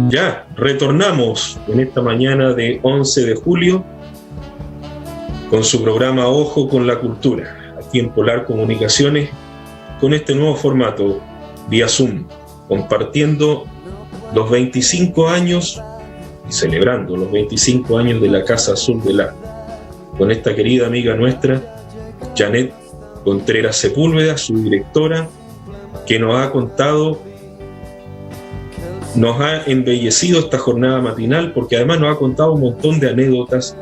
Ya, retornamos en esta mañana de 11 de julio con su programa Ojo con la Cultura, aquí en Polar Comunicaciones, con este nuevo formato vía Zoom, compartiendo los 25 años y celebrando los 25 años de la Casa Azul del Arte, con esta querida amiga nuestra, Janet Contreras Sepúlveda, su directora, que nos ha contado, nos ha embellecido esta jornada matinal, porque además nos ha contado un montón de anécdotas,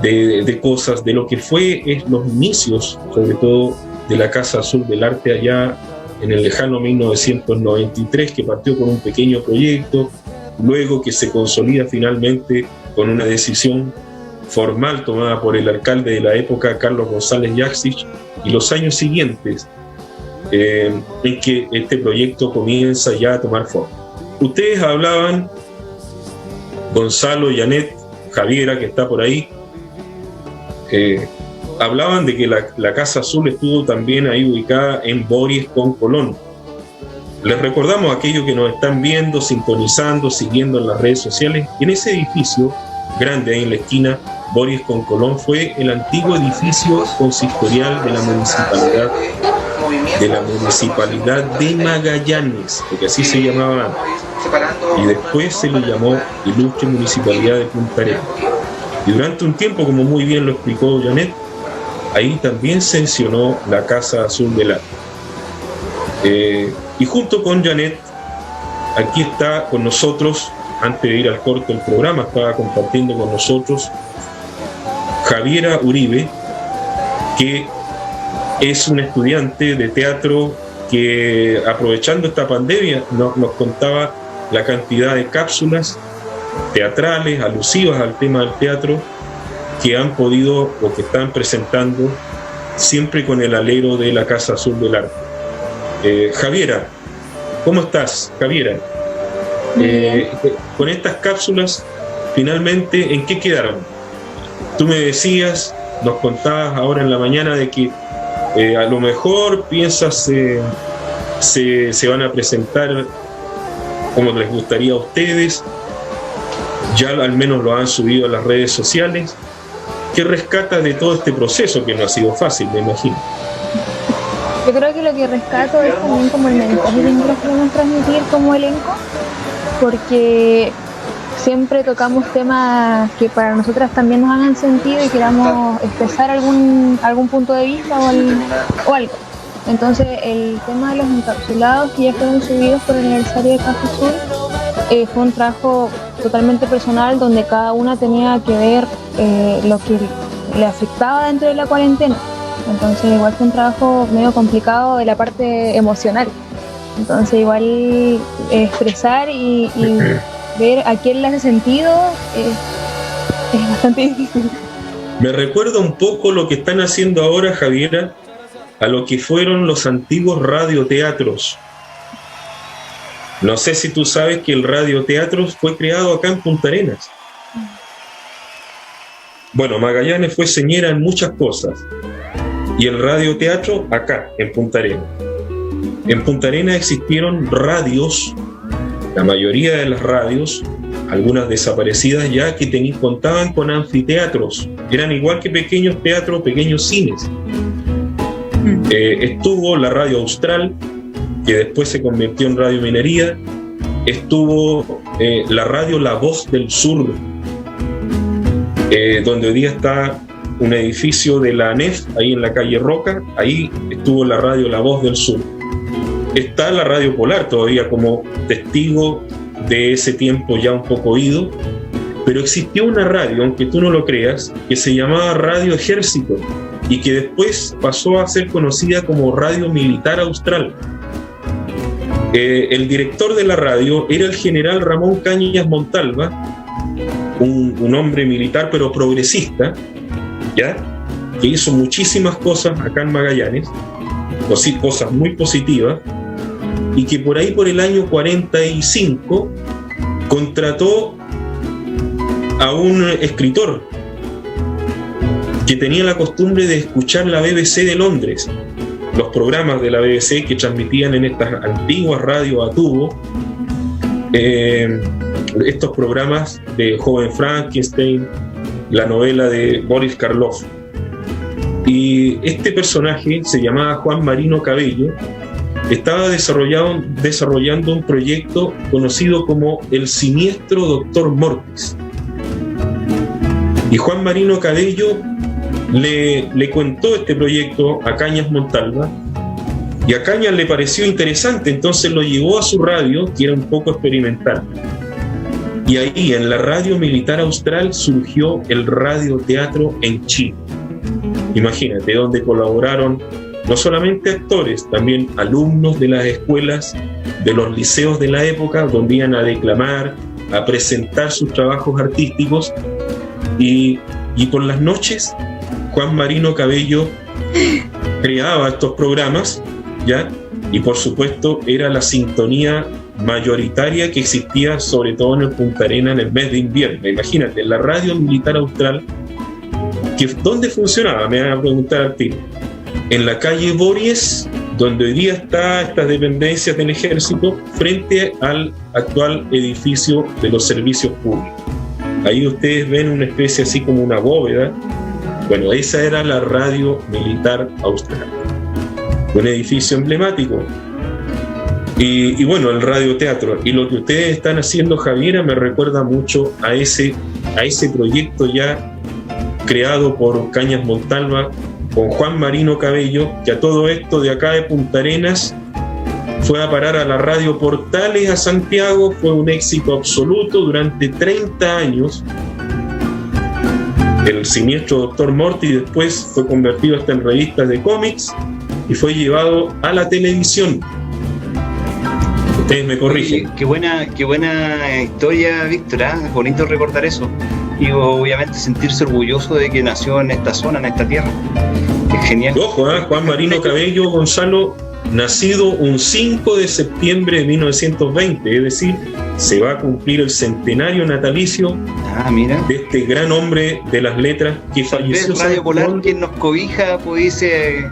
de cosas, de lo que fue los inicios, sobre todo de la Casa Azul del Arte allá en el lejano 1993, que partió con un pequeño proyecto, luego que se consolida finalmente con una decisión formal tomada por el alcalde de la época, Carlos González Yaxich, y los años siguientes en que este proyecto comienza ya a tomar forma. Ustedes hablaban, Gonzalo, Janet, Javiera, que está por ahí, hablaban de que la Casa Azul estuvo también ahí ubicada en Bories con Colón. Les recordamos a aquellos que nos están viendo, sintonizando, siguiendo en las redes sociales, en ese edificio grande ahí en la esquina, Bories con Colón, fue el antiguo edificio consistorial de la municipalidad de Magallanes, porque así se llamaba antes, y después se le llamó Ilustre Municipalidad de Punta Arenas. Y durante un tiempo, como muy bien lo explicó Janet, ahí también se mencionó la Casa Azul del Arte. Y junto con Janet, aquí está con nosotros, antes de ir al corte del programa, estaba compartiendo con nosotros Javiera Uribe, que es un estudiante de teatro que, aprovechando esta pandemia, nos contaba la cantidad de cápsulas teatrales alusivas al tema del teatro que han podido o que están presentando, siempre con el alero de la Casa Azul del Arte. Javiera, ¿cómo estás, Javiera? Con estas cápsulas, finalmente, ¿en qué quedaron? Tú me decías, nos contabas ahora en la mañana de que a lo mejor piensas se van a presentar como les gustaría a ustedes, ya al menos lo han subido a las redes sociales. ¿Qué rescata de todo este proceso, que no ha sido fácil, me imagino? Yo creo que lo que rescato es también como el mensaje que nosotros queremos transmitir como elenco, porque siempre tocamos temas que para nosotras también nos hagan sentido y queramos expresar algún punto de vista o algo. Entonces el tema de los encapsulados que ya fueron subidos por el aniversario de Casa Azul fue un trabajo totalmente personal, donde cada una tenía que ver lo que le afectaba dentro de la cuarentena. Entonces igual fue un trabajo medio complicado de la parte emocional. Entonces igual expresar y ver a quién le hace sentido es bastante difícil. Me recuerda un poco lo que están haciendo ahora, Javiera, a lo que fueron los antiguos radioteatros. No sé si tú sabes que el radioteatro fue creado acá en Punta Arenas. Bueno, Magallanes fue señera en muchas cosas, y el radioteatro acá, en Punta Arenas. En Punta Arenas existieron radios, la mayoría de las radios, algunas desaparecidas ya, que contaban con anfiteatros, eran igual que pequeños teatros, pequeños cines. Estuvo la Radio Austral, que después se convirtió en Radio Minería. Estuvo la radio La Voz del Sur, donde hoy día está un edificio de la ANEF, ahí en la calle Roca. Ahí estuvo la radio La Voz del Sur. Está la Radio Polar todavía como testigo de ese tiempo ya un poco ido, pero existió una radio, aunque tú no lo creas, que se llamaba Radio Ejército y que después pasó a ser conocida como Radio Militar Austral. El director de la radio era el general Ramón Cañas Montalva, un hombre militar pero progresista, ¿ya?, que hizo muchísimas cosas acá en Magallanes, cosas muy positivas, y que por ahí, por el año 45, contrató a un escritor que tenía la costumbre de escuchar la BBC de Londres, los programas de la BBC que transmitían en estas antiguas radios a tubo, estos programas de Joven Frankenstein, la novela de Boris Karloff. Y este personaje se llamaba Juan Marino Cabello. Estaba desarrollando un proyecto conocido como el siniestro Doctor Mortis. Y Juan Marino Cabello le contó este proyecto a Cañas Montalva, y a Cañas le pareció interesante, entonces lo llevó a su radio, que era un poco experimental. Y ahí, en la Radio Militar Austral, surgió el radioteatro en Chile. Imagínate, donde colaboraron no solamente actores, también alumnos de las escuelas, de los liceos de la época, donde iban a declamar, a presentar sus trabajos artísticos, y por las noches Juan Marino Cabello creaba estos programas, ¿ya? Y por supuesto era la sintonía mayoritaria que existía sobre todo en el Punta Arenas en el mes de invierno. Imagínate, la Radio Militar Austral, ¿dónde funcionaba? Me van a preguntar al tiro. En la calle Bories, donde hoy día está estas dependencias del ejército, frente al actual edificio de los servicios públicos. Ahí ustedes ven una especie así como una bóveda. Bueno, esa era la Radio Militar Austral, un edificio emblemático. Y bueno, el radioteatro. Y lo que ustedes están haciendo, Javiera, me recuerda mucho a ese proyecto ya creado por Cañas Montalva con Juan Marino Cabello, que a todo esto de acá de Punta Arenas fue a parar a la Radio Portales a Santiago. Fue un éxito absoluto durante 30 años. El siniestro Doctor Mortis después fue convertido hasta en revistas de cómics y fue llevado a la televisión. Ustedes me corrigen. Qué buena historia, Víctor, ¿eh? Es bonito recordar eso. Y obviamente sentirse orgulloso de que nació en esta zona, en esta tierra. Es genial. Ojo, Juan Marino Cabello, Gonzalo, nacido un 5 de septiembre de 1920, es decir, se va a cumplir el centenario natalicio de este gran hombre de las letras que falleció. Radio Polar, quien nos cobija, pudiese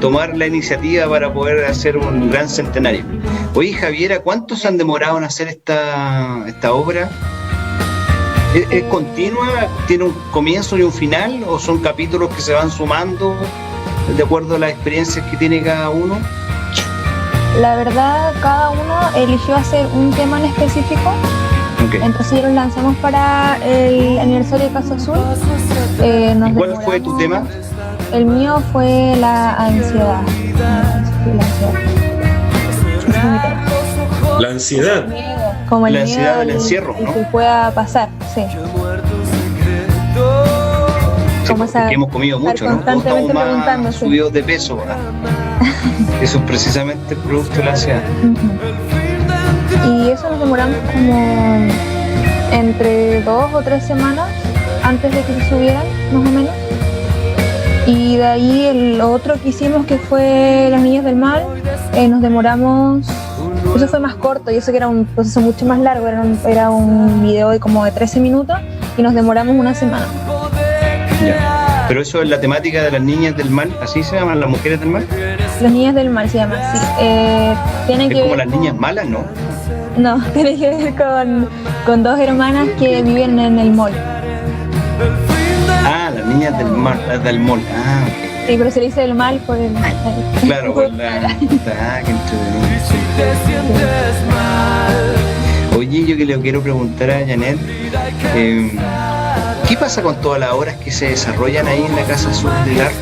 tomar la iniciativa para poder hacer un gran centenario. Oye, Javiera, ¿cuántos han demorado en hacer esta obra? ¿Es continua? ¿Tiene un comienzo y un final? ¿O son capítulos que se van sumando de acuerdo a las experiencias que tiene cada uno? La verdad, cada uno eligió hacer un tema en específico. Okay. Entonces los lanzamos para el aniversario de Casa Azul. ¿Y cuál fue tu tema? El mío fue la ansiedad. La ansiedad. Como el la ansiedad del encierro, ¿no? Que pueda pasar, sí. Como porque hemos comido mucho, ¿no? Constantemente preguntándose. Subidos de peso, ¿verdad? Eso es precisamente el producto de la ansiedad. Y eso nos demoramos como entre 2 o 3 semanas antes de que se subieran, más o menos. Y de ahí el otro que hicimos, que fue Las Niñas del Mal, nos demoramos. Eso fue más corto y eso que era un proceso mucho más largo, era un video de como de 13 minutos y nos demoramos una semana. Ya. Pero eso es la temática de Las Niñas del Mal, ¿así se llaman las mujeres del mal? Las Niñas del Mal se llama, sí. Tiene es que como Las Niñas Malas, ¿no? No, tiene que ver con 2 hermanas que viven en el mall. Ah, Las Niñas del Mal, las del mall. Ah, okay. Sí, pero se le dice el mal por el... Claro, por la... qué entretenido. Oye, yo que le quiero preguntar a Janet, ¿qué pasa con todas las obras que se desarrollan ahí en la Casa Azul del Arte?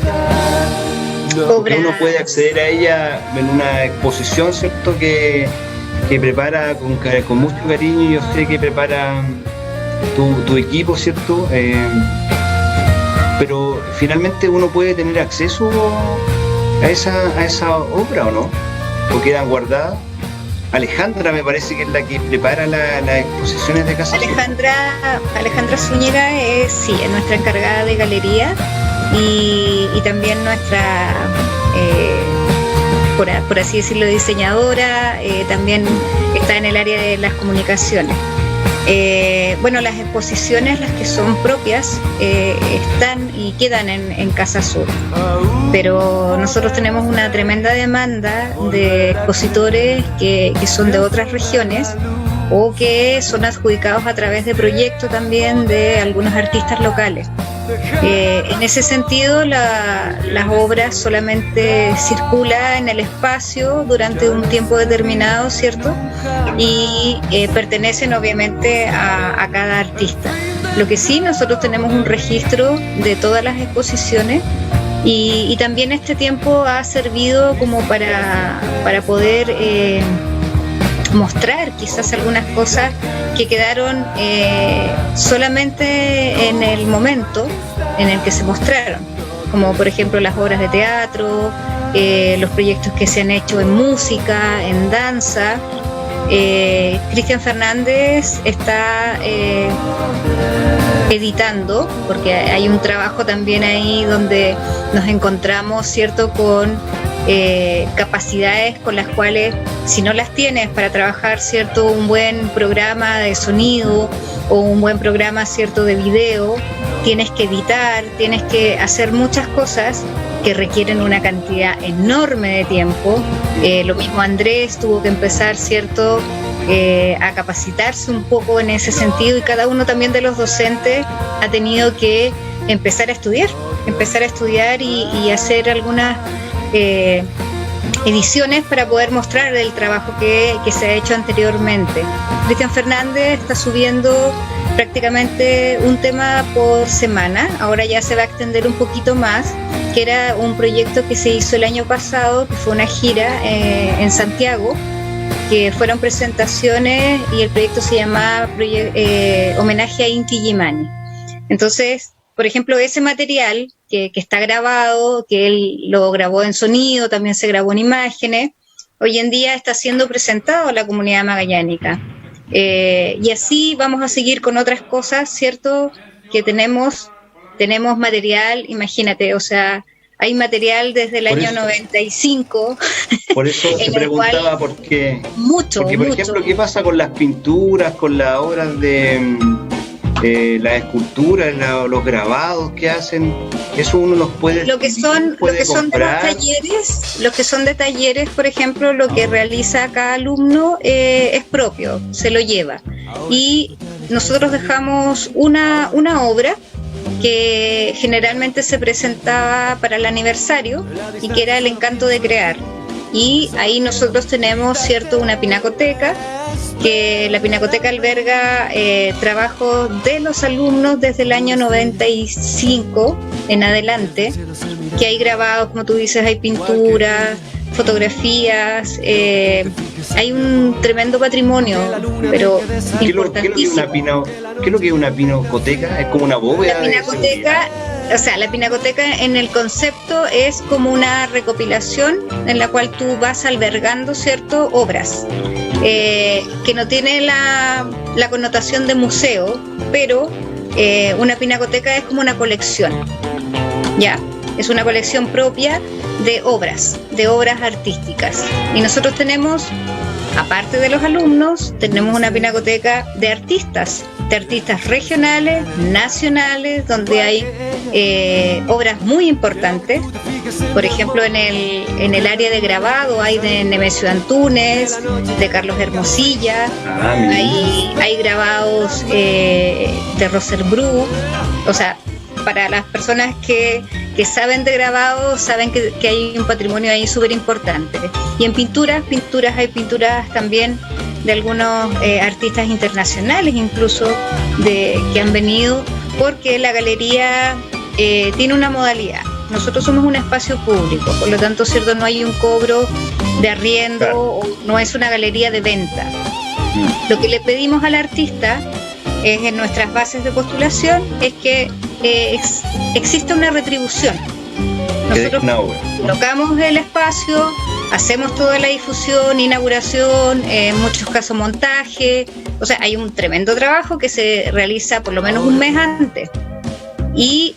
Porque uno puede acceder a ella en una exposición, ¿cierto? Que prepara con mucho cariño, yo sé que prepara tu equipo, ¿cierto? Pero finalmente uno puede tener acceso a esa obra, ¿o no? ¿O quedan guardadas? Alejandra me parece que es la que prepara las exposiciones de Casa Azul. Alejandra Zúñiga es nuestra encargada de galería y también nuestra, por así decirlo, diseñadora, también está en el área de las comunicaciones. Bueno, las exposiciones, las que son propias, están y quedan en Casa Sur, pero nosotros tenemos una tremenda demanda de expositores que son de otras regiones o que son adjudicados a través de proyectos también de algunos artistas locales. En ese sentido, las obras solamente circulan en el espacio durante un tiempo determinado, ¿cierto? Y pertenecen obviamente a cada artista. Lo que sí, nosotros tenemos un registro de todas las exposiciones y también este tiempo ha servido como para poder mostrar quizás algunas cosas que quedaron solamente en el momento en el que se mostraron, como por ejemplo las obras de teatro, los proyectos que se han hecho en música, en danza. Cristian Fernández está editando, porque hay un trabajo también ahí donde nos encontramos, ¿cierto?, con capacidades con las cuales, si no las tienes para trabajar, ¿cierto?, un buen programa de sonido o un buen programa, ¿cierto?, de video, tienes que editar, tienes que hacer muchas cosas que requieren una cantidad enorme de tiempo. Lo mismo Andrés tuvo que empezar, ¿cierto?, a capacitarse un poco en ese sentido, y cada uno también de los docentes ha tenido que empezar a estudiar y hacer algunas ediciones para poder mostrar el trabajo que se ha hecho anteriormente. Cristian Fernández está subiendo prácticamente un tema por semana, ahora ya se va a extender un poquito más, que era un proyecto que se hizo el año pasado, que fue una gira en Santiago, que fueron presentaciones y el proyecto se llamaba Homenaje a Inti Illimani. Entonces, por ejemplo, ese material que está grabado, que él lo grabó en sonido, también se grabó en imágenes, hoy en día está siendo presentado a la comunidad magallánica. Y así vamos a seguir con otras cosas, ¿cierto? Que tenemos material, imagínate, o sea, hay material desde el año 95. Por eso te preguntaba, porque por ejemplo, ¿qué pasa con las pinturas, con las obras de las esculturas, los grabados que hacen? Eso uno los puede lo que son comprar. Los que son de talleres, por ejemplo, lo que realiza cada alumno es propio, se lo lleva. Y nosotros dejamos una obra que generalmente se presentaba para el aniversario y que era El encanto de crear. Y ahí nosotros tenemos, ¿cierto?, una pinacoteca, que la pinacoteca alberga trabajos de los alumnos desde el año 95 en adelante, que hay grabados, como tú dices, hay pinturas, fotografías, hay un tremendo patrimonio, pero importantísimo. ¿Qué es lo que es una pinacoteca? ¿Es como una bóveda? La pinacoteca en el concepto es como una recopilación en la cual tú vas albergando, ¿cierto?, obras, que no tiene la connotación de museo, pero una pinacoteca es como una colección, ¿ya? Es una colección propia de obras artísticas. Y nosotros tenemos, aparte de los alumnos, tenemos una pinacoteca de artistas regionales, nacionales, donde hay obras muy importantes. Por ejemplo, en el área de grabado hay de Nemesio Antunes, de Carlos Hermosilla, hay grabados de Roser Bru. O sea, para las personas que saben de grabado, saben que hay un patrimonio ahí súper importante. Y en pinturas hay pinturas también de algunos artistas internacionales, incluso que han venido, porque la galería tiene una modalidad. Nosotros somos un espacio público, por lo tanto, ¿cierto?, no hay un cobro de arriendo, claro, o no es una galería de venta. Lo que le pedimos al artista es, en nuestras bases de postulación, es que existe una retribución. Nosotros colocamos el espacio, hacemos toda la difusión, inauguración, en muchos casos montaje, o sea, hay un tremendo trabajo que se realiza por lo menos un mes antes. Y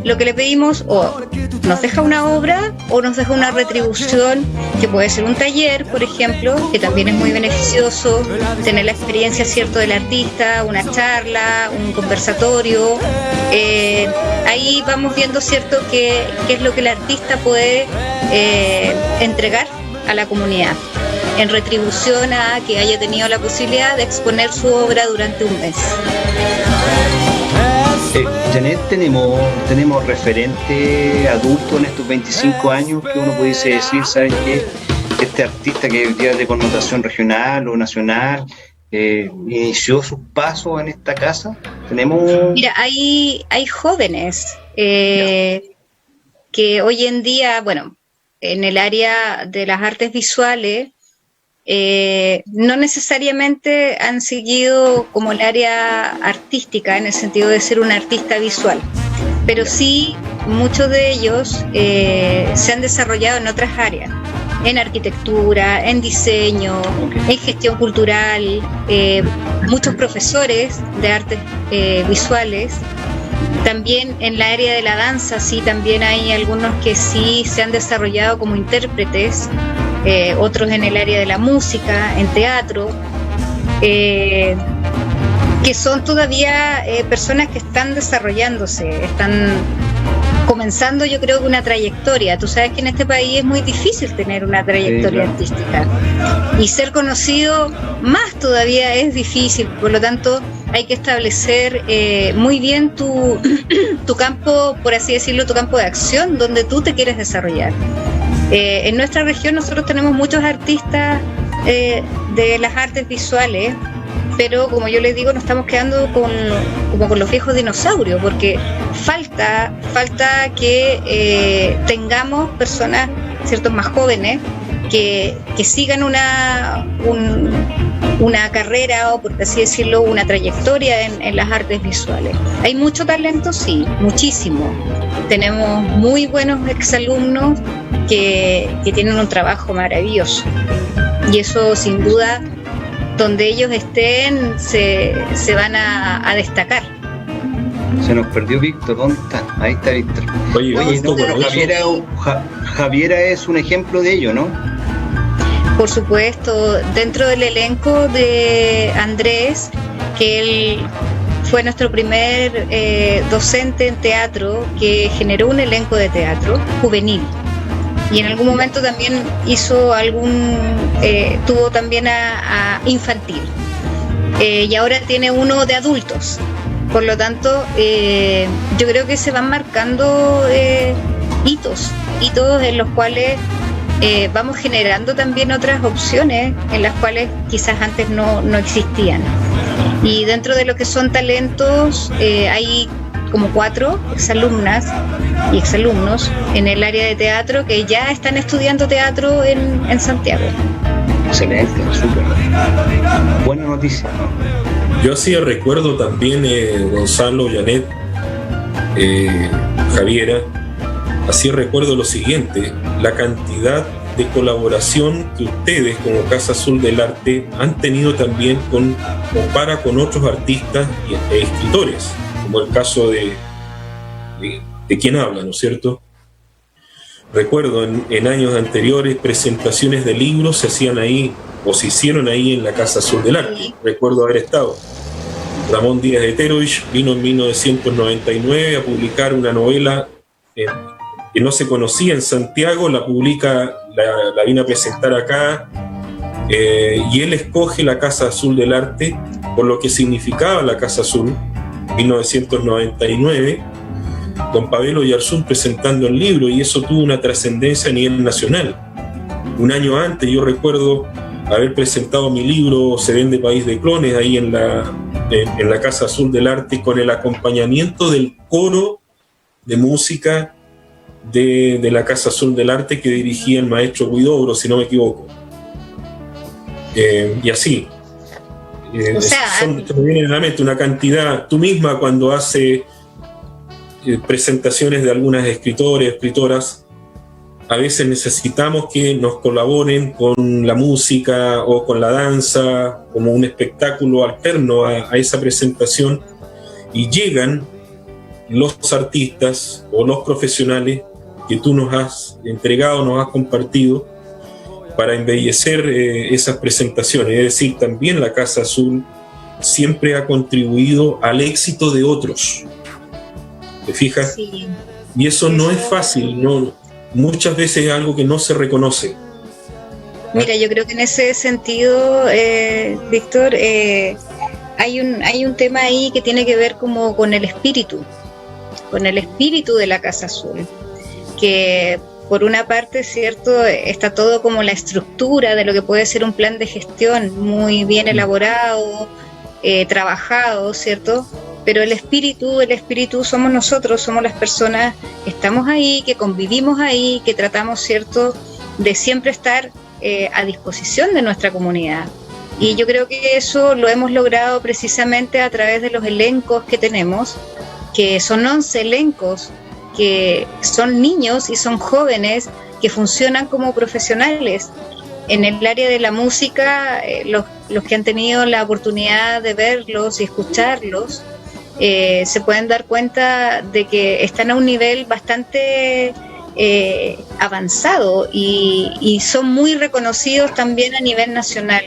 lo que le pedimos o nos deja una obra o nos deja una retribución, que puede ser un taller, por ejemplo, que también es muy beneficioso, tener la experiencia, cierto, del artista, una charla, un conversatorio. Ahí vamos viendo, cierto, qué es lo que el artista puede entregar a la comunidad en retribución a que haya tenido la posibilidad de exponer su obra durante un mes. Janet, tenemos referente adulto en estos 25 años que uno pudiese decir, ¿sabes qué? Este artista que ya es de connotación regional o nacional inició sus pasos en esta casa. Tenemos... Mira, hay jóvenes que hoy en día, bueno, en el área de las artes visuales, no necesariamente han seguido como el área artística en el sentido de ser un artista visual, pero sí muchos de ellos se han desarrollado en otras áreas, en arquitectura, en diseño, en gestión cultural, muchos profesores de artes visuales. También en la área de la danza, sí, también hay algunos que sí se han desarrollado como intérpretes, otros en el área de la música, en teatro, que son todavía personas que están desarrollándose, están comenzando, yo creo, una trayectoria. Tú sabes que en este país es muy difícil tener una trayectoria artística, y ser conocido más todavía es difícil, por lo tanto hay que establecer muy bien tu campo, por así decirlo, tu campo de acción, donde tú te quieres desarrollar. En nuestra región nosotros tenemos muchos artistas de las artes visuales, pero como yo les digo, nos estamos quedando como con los viejos dinosaurios, porque falta que tengamos personas, ciertos, más jóvenes que sigan una carrera, o por así decirlo, una trayectoria en las artes visuales. Hay mucho talento, sí, muchísimo. Tenemos muy buenos exalumnos que tienen un trabajo maravilloso, y eso sin duda, donde ellos estén, se van a destacar. Se nos perdió Víctor, ¿dónde está? Ahí está Víctor. Oye, no, pero Javiera es un ejemplo de ello, ¿no? Por supuesto, dentro del elenco de Andrés, que él fue nuestro primer docente en teatro, que generó un elenco de teatro juvenil, y en algún momento también hizo tuvo también a infantil, y ahora tiene uno de adultos. Por lo tanto, yo creo que se van marcando hitos en los cuales vamos generando también otras opciones en las cuales quizás antes no existían. Y dentro de lo que son talentos, hay como 4 exalumnas y exalumnos en el área de teatro que ya están estudiando teatro en Santiago. Excelente, súper. Buena noticia. Yo así recuerdo también, Gonzalo, Janet, Javiera, así recuerdo lo siguiente: la cantidad de colaboración que ustedes como Casa Azul del Arte han tenido también compara con otros artistas e escritores, como el caso de quien habla, ¿no es cierto? Recuerdo en años anteriores presentaciones de libros se hacían ahí, o se hicieron ahí en la Casa Azul del Arte. Recuerdo haber estado. Ramón Díaz de Terovich vino en 1999 a publicar una novela que no se conocía en Santiago, la vino a presentar acá, y él escoge la Casa Azul del Arte por lo que significaba la Casa Azul, 1999, con Pabelo Yarzún presentando el libro, y eso tuvo una trascendencia a nivel nacional. Un año antes yo recuerdo haber presentado mi libro Se vende País de Clones ahí en la Casa Azul del Arte, con el acompañamiento del coro de música de la Casa Azul del Arte que dirigía el maestro Huidobro, si no me equivoco. Y así. Se me viene a la mente una cantidad. Tú misma, cuando hace presentaciones de algunas escritoras, a veces necesitamos que nos colaboren con la música o con la danza, como un espectáculo alterno a esa presentación, y llegan los artistas o los profesionales que tú nos has entregado, nos has compartido para embellecer esas presentaciones. Es decir, también la Casa Azul siempre ha contribuido al éxito de otros. ¿Te fijas? Sí. Y eso no es fácil, no, muchas veces es algo que no se reconoce. Mira, yo creo que en ese sentido, Víctor, hay un tema ahí que tiene que ver como con el espíritu de la Casa Azul, que por una parte, cierto, está todo como la estructura de lo que puede ser un plan de gestión muy bien elaborado, trabajado, cierto, pero el espíritu somos nosotros, somos las personas que estamos ahí, que convivimos ahí, que tratamos, cierto, de siempre estar a disposición de nuestra comunidad. Y yo creo que eso lo hemos logrado precisamente a través de los elencos que tenemos, que son 11 elencos, que son niños y son jóvenes que funcionan como profesionales. En el área de la música, los que han tenido la oportunidad de verlos y escucharlos, se pueden dar cuenta de que están a un nivel bastante avanzado y son muy reconocidos también a nivel nacional.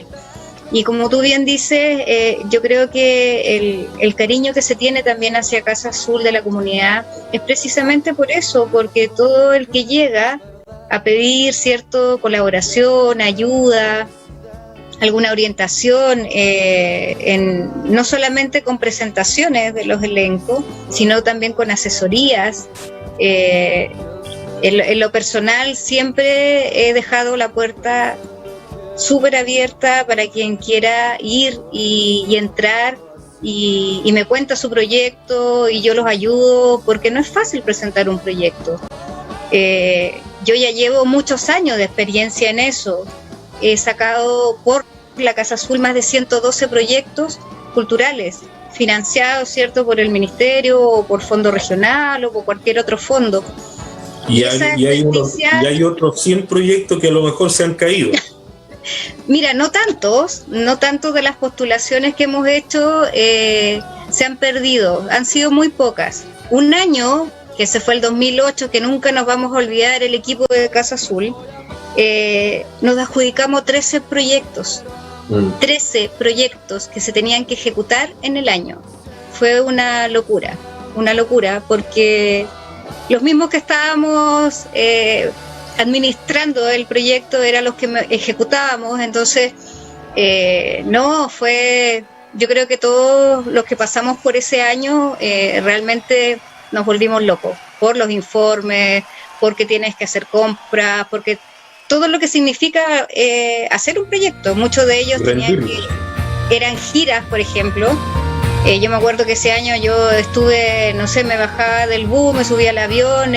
Y como tú bien dices, yo creo que el cariño que se tiene también hacia Casa Azul de la comunidad es precisamente por eso, porque todo el que llega a pedir, cierto, colaboración, ayuda, alguna orientación, no solamente con presentaciones de los elencos, sino también con asesorías. En lo personal siempre he dejado la puerta súper abierta para quien quiera ir y entrar y me cuenta su proyecto y yo los ayudo, porque no es fácil presentar un proyecto. Yo ya llevo muchos años de experiencia en eso. He sacado por la Casa Azul más de 112 proyectos culturales financiados, ¿cierto?, por el ministerio o por fondo regional o por cualquier otro fondo. Y hay otros 100 proyectos que a lo mejor se han caído. Mira, no tantos de las postulaciones que hemos hecho se han perdido, han sido muy pocas. Un año, que se fue el 2008, que nunca nos vamos a olvidar, el equipo de Casa Azul, nos adjudicamos 13 proyectos. 13 proyectos que se tenían que ejecutar en el año. Fue una locura, porque los mismos que estábamos administrando el proyecto eran los que ejecutábamos. Entonces yo creo que todos los que pasamos por ese año realmente nos volvimos locos por los informes, porque tienes que hacer compras, porque todo lo que significa hacer un proyecto. Muchos de ellos eran giras, por ejemplo. Yo me acuerdo que ese año yo estuve, me bajaba del bus, me subía al avión,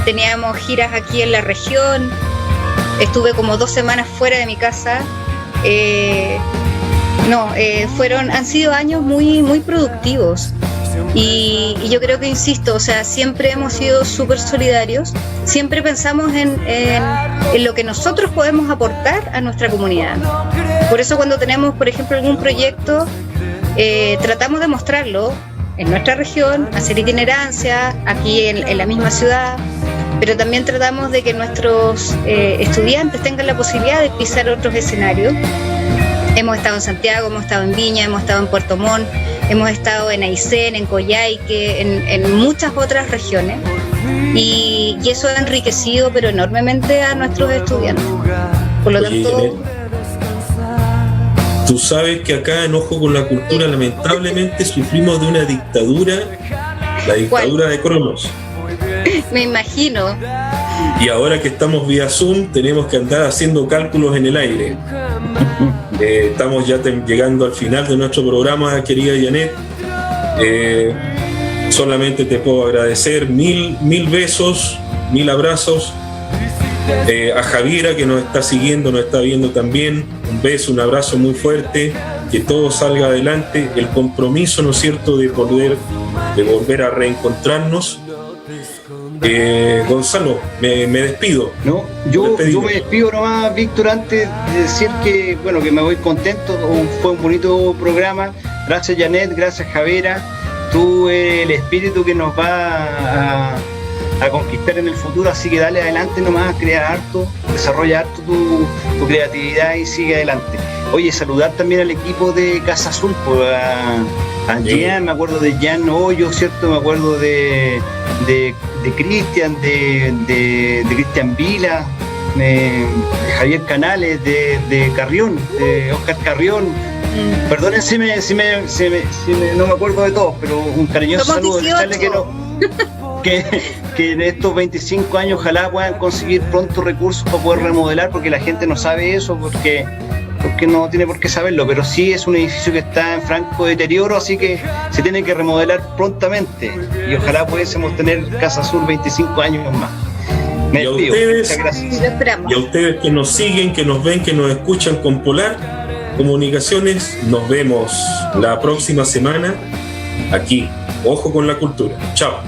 teníamos giras aquí en la región, estuve como 2 semanas fuera de mi casa. Han sido años muy, muy productivos. Y yo creo que, insisto, siempre hemos sido súper solidarios, siempre pensamos en lo que nosotros podemos aportar a nuestra comunidad. Por eso cuando tenemos, por ejemplo, algún proyecto, tratamos de mostrarlo en nuestra región, hacer itinerancia aquí en la misma ciudad, pero también tratamos de que nuestros estudiantes tengan la posibilidad de pisar otros escenarios. Hemos estado en Santiago, hemos estado en Viña, hemos estado en Puerto Montt, hemos estado en Aysén, en Coyhaique, en muchas otras regiones, y eso ha enriquecido pero enormemente a nuestros estudiantes. Por lo tanto, tú sabes que acá en Ojo con la Cultura lamentablemente sufrimos de una dictadura, la dictadura de Cronos. Me imagino. Y ahora que estamos vía Zoom tenemos que andar haciendo cálculos en el aire. Estamos ya llegando al final de nuestro programa, querida Janet. Solamente te puedo agradecer mil besos, 1000 abrazos. A Javiera, que nos está siguiendo, nos está viendo también, un beso, un abrazo muy fuerte, que todo salga adelante, el compromiso, ¿no es cierto?, de volver a reencontrarnos. Gonzalo, me despido. No, yo me despido nomás, Víctor, antes de decir que me voy contento. Fue un bonito programa. Gracias, Janet, gracias, Javiera. tú eres el espíritu que nos va a conquistar en el futuro, así que dale adelante nomás, crea harto, desarrolla harto tu creatividad y sigue adelante. Oye, saludar también al equipo de Casa Azul, pues, a Jean, me acuerdo de Jean Hoyo, ¿cierto? Me acuerdo de Cristian, de Cristian Vila, de Javier Canales, de Carrión, de Oscar Carrión. Perdonen si no me acuerdo de todos, pero un cariñoso saludo. Que en estos 25 años ojalá puedan conseguir pronto recursos para poder remodelar, porque la gente no sabe eso, porque no tiene por qué saberlo, pero sí es un edificio que está en franco deterioro, así que se tiene que remodelar prontamente y ojalá pudiésemos tener Casa Azul 25 años más. Me despido, muchas gracias. Y a ustedes que nos siguen, que nos ven, que nos escuchan con Polar Comunicaciones, nos vemos la próxima semana aquí. Ojo con la cultura. Chao.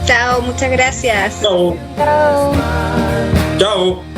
Chao, muchas gracias. Chao. Chao. Chao.